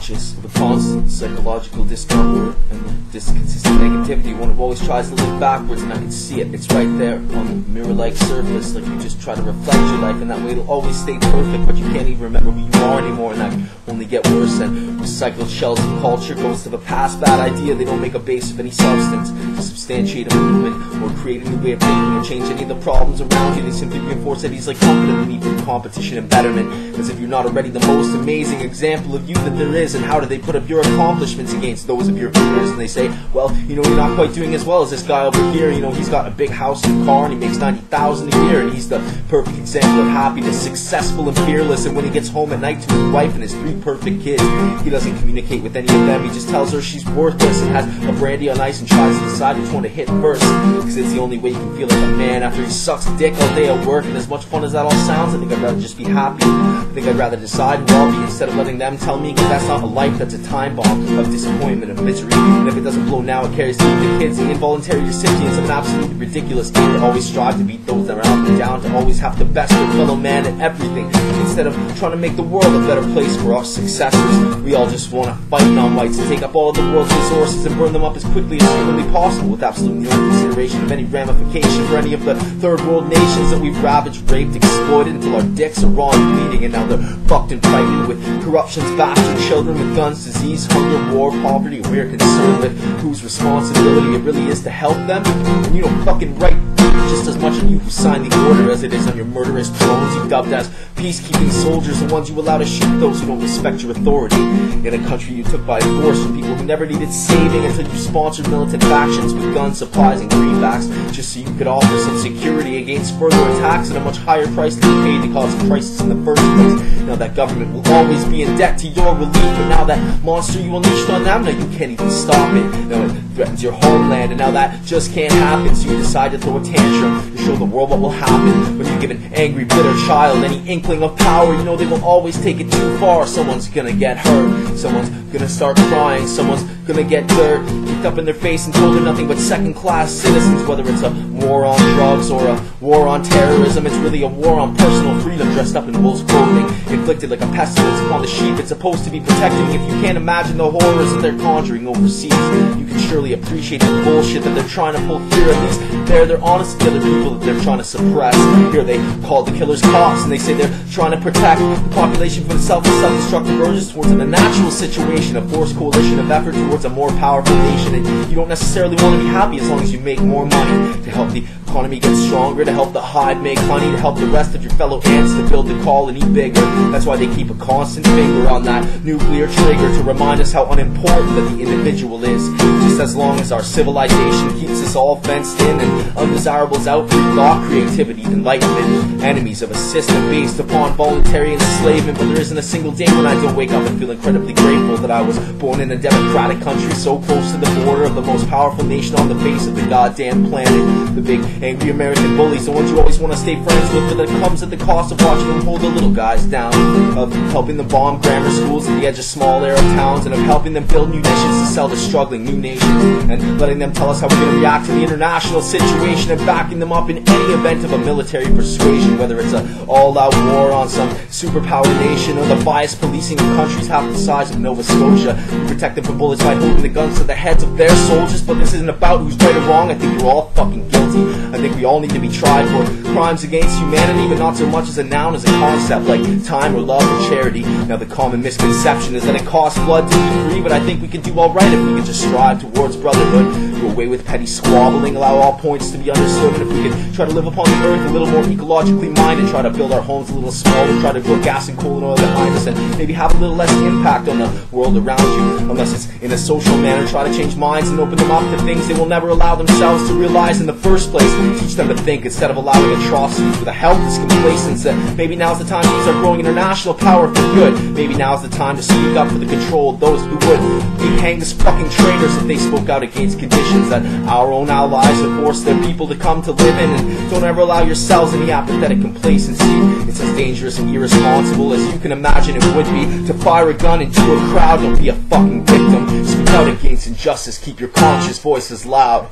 conscious of a constant psychological discomfort and this consistent negativity. One who always tries to look backwards, and I can see it. It's right there on the mirror-like surface, like you just try to reflect your life, and that way it'll always stay perfect, but you can't even remember who you are anymore, and that can only get worse. And recycled shells of culture goes to the past bad idea. They don't make a base of any substance to substantiate a movement or create a new way of thinking or change any of the problems around you. They simply reinforce ideas like comfort and the need for competition and betterment, as if you're not already the most amazing example of you that there is. And how do they put up your accomplishments against those of your peers? And they say, well, you know, you're not quite doing as well as this guy over here. You know, he's got a big house and car and he makes $90,000 a year, and he's the perfect example of happiness, successful and fearless. And when he gets home at night to his wife and his 3 perfect kids, he doesn't communicate with any of them. He just tells her she's worthless and has a brandy on ice and tries to decide which one to hit first, because it's the only way you can feel like a man after he sucks dick all day at work. And as much fun as that all sounds, I think I'd rather just be happy. I think I'd rather decide who I'll be instead of letting them tell me, because that's not a life, that's a time bomb of disappointment and misery. And if it doesn't blow now, it carries through the kids, the involuntary recipients of an absolutely ridiculous game to always strive to beat those that are out and down, to always have to best their fellow man at everything, instead of trying to make the world a better place for our successors. We all just want to fight non-whites and take up all of the world's resources and burn them up as quickly as humanly possible, with absolutely no consideration of any ramification for any of the third world nations that we've ravaged, raped, exploited until our dicks are raw and bleeding, and now they're fucked and pregnant with corruption's bastard children, with guns, disease, hunger, war, poverty. And we're concerned with whose responsibility it really is to help them. And you know fucking right just as much on you who signed the order as it is on your murderous drones you dubbed as peacekeeping soldiers, the ones you allow to shoot those who don't respect your authority, in a country you took by force from people who never needed saving, until you sponsored militant factions with guns, supplies, and greenbacks just so you could offer some security against further attacks at a much higher price than you paid to cause a crisis in the first place. Now that government will always be in debt to your relief, but now that monster you unleashed on them, now you can't even stop it. Now it threatens your homeland, and now that just can't happen, so you decide to throw a tantrum to show the world what will happen when you give an angry, bitter child any inkling of power. You know they will always take it too far. Someone's gonna get hurt, someone's gonna start crying, someone's gonna get dirt kicked up in their face and told they're nothing but second-class citizens. Whether it's a war on drugs or a war on terrorism, it's really a war on personal freedom dressed up in wolf's clothing, inflicted like a pestilence upon the sheep it's supposed to be protecting. If you can't imagine the horrors that they're conjuring overseas, you can surely appreciate the bullshit that they're trying to pull here. At least they're honest to the other people that they're trying to suppress. Here they call the killers cops, and they say they're trying to protect the population from itself and self-destructive urges towards an unnatural situation, a forced coalition of effort towards a more powerful nation. And you don't necessarily want to be happy as long as you make more money, to help the economy get stronger, to help the hive make honey, to help the rest of your fellow ants to build the colony bigger. That's why they keep a constant finger on that nuclear trigger, to remind us how unimportant that the individual is. Just as long as our civilization keeps us all fenced in and undesirables out, free thought, creativity, enlightenment, enemies of a system based upon voluntary enslavement. But there isn't a single day when I don't wake up and feel incredibly grateful that I was born in a democratic country so close to the border of the most powerful nation on the face of the goddamn planet. The big angry American bullies, the ones you always want to stay friends with, but it comes at the cost of watching them hold the little guys down, of helping them bomb grammar schools at the edge of small Arab towns, and of helping them build munitions to sell to struggling new nations, and letting them tell us how we're going to react to the international situation, and backing them up in any event of a military persuasion, whether it's an all-out war on some superpower nation or the biased policing of countries half the size of Nova Scotia. We protect them from bullets by holding the guns to the heads of their soldiers, but this isn't about who's right or wrong. I think you're all fucking guilty. I think we all need to be tried for crimes against humanity, but not so much as a noun, as a concept like time or love or charity. Now the common misconception is that it costs blood to be free, but I think we can do alright if we can just strive towards brotherhood, do away with petty squabbling, allow all points to be understood, and if we can try to live upon the earth a little more ecologically minded, try to build our homes a little smaller, try to grow gas and coal and oil behind us, and maybe have a little less impact on the world around you, unless it's in a social manner, try to change minds and open them up to things they will never allow themselves to realize in the first place. Teach them to think instead of allowing atrocities with a helpless complacence. Maybe now's the time to use our growing international power for good. Maybe now's the time to speak up for the control of those who would be hanged as fucking traitors if they spoke out against conditions that our own allies have forced their people to come to live in. And don't ever allow yourselves any apathetic complacency. It's as dangerous and irresponsible as you can imagine it would be to fire a gun into a crowd. Don't be a fucking victim. Speak out against injustice. Keep your conscious voices loud.